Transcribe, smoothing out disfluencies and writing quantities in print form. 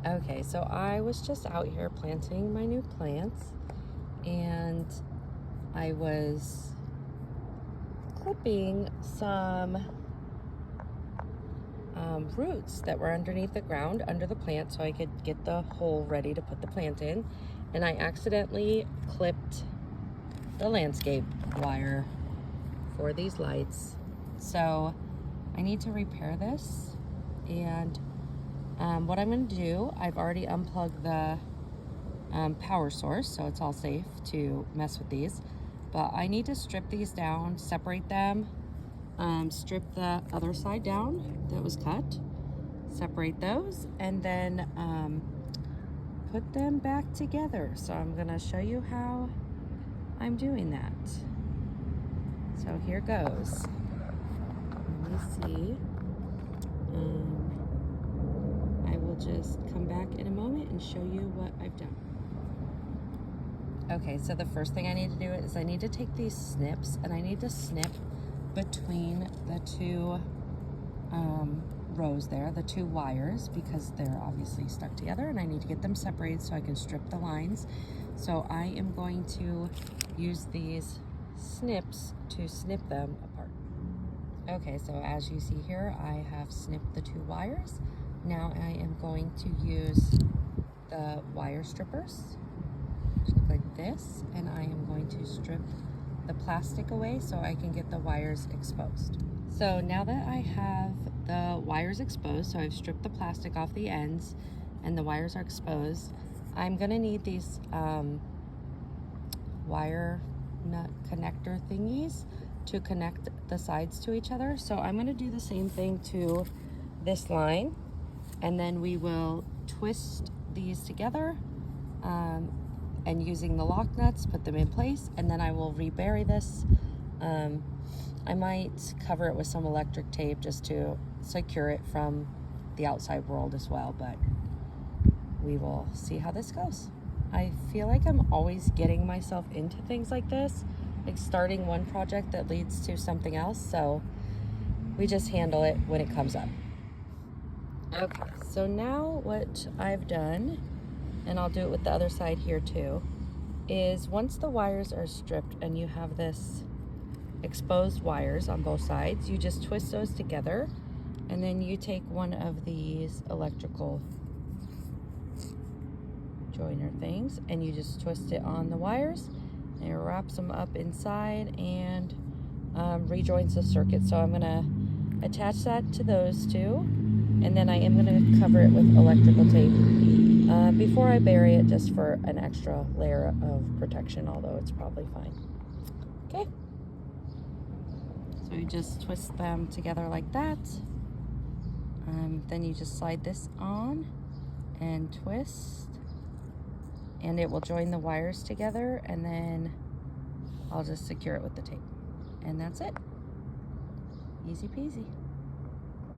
Okay, so I was just out here planting my new plants, and I was clipping some roots that were underneath the ground under the plant so I could get the hole ready to put the plant in, and I accidentally clipped the landscape wire for these lights. So I need to repair this, and what I'm going to do, I've already unplugged the power source, so it's all safe to mess with these, but I need to strip these down, separate them, strip the other side down that was cut, separate those, and then put them back together. So I'm going to show you how I'm doing that. So here goes. Let me see. I will just come back in a moment and show you what I've done. Okay, so the first thing I need to do is I need to take these snips, and I need to snip between the two rows there, the two wires, because they're obviously stuck together, and I need to get them separated so I can strip the lines. So I am going to use these snips to snip them apart. Okay, so as you see here, I have snipped the two wires. Now I am going to use the wire strippers like this, and I am going to strip the plastic away so I can get the wires exposed. So now that I have the wires exposed, so I've stripped the plastic off the ends and the wires are exposed, I'm gonna need these wire nut connector thingies to connect the sides to each other. So I'm gonna do the same thing to this line, and then we will twist these together and using the lock nuts, put them in place, and then I will rebury this. I might cover it with some electric tape just to secure it from the outside world as well, but we will see how this goes. I feel like I'm always getting myself into things like this, like starting one project that leads to something else, so we just handle it when it comes up. Okay, so now what I've done, and I'll do it with the other side here too, is once the wires are stripped and you have this exposed wires on both sides, you just twist those together, and then you take one of these electrical joiner things and you just twist it on the wires, and it wraps them up inside and rejoins the circuit. So I'm gonna attach that to those two, and then I am gonna cover it with electrical tape before I bury it, just for an extra layer of protection, although it's probably fine. Okay, so you just twist them together like that. Then you just slide this on and twist, and it will join the wires together, and then I'll just secure it with the tape, and that's it. Easy peasy.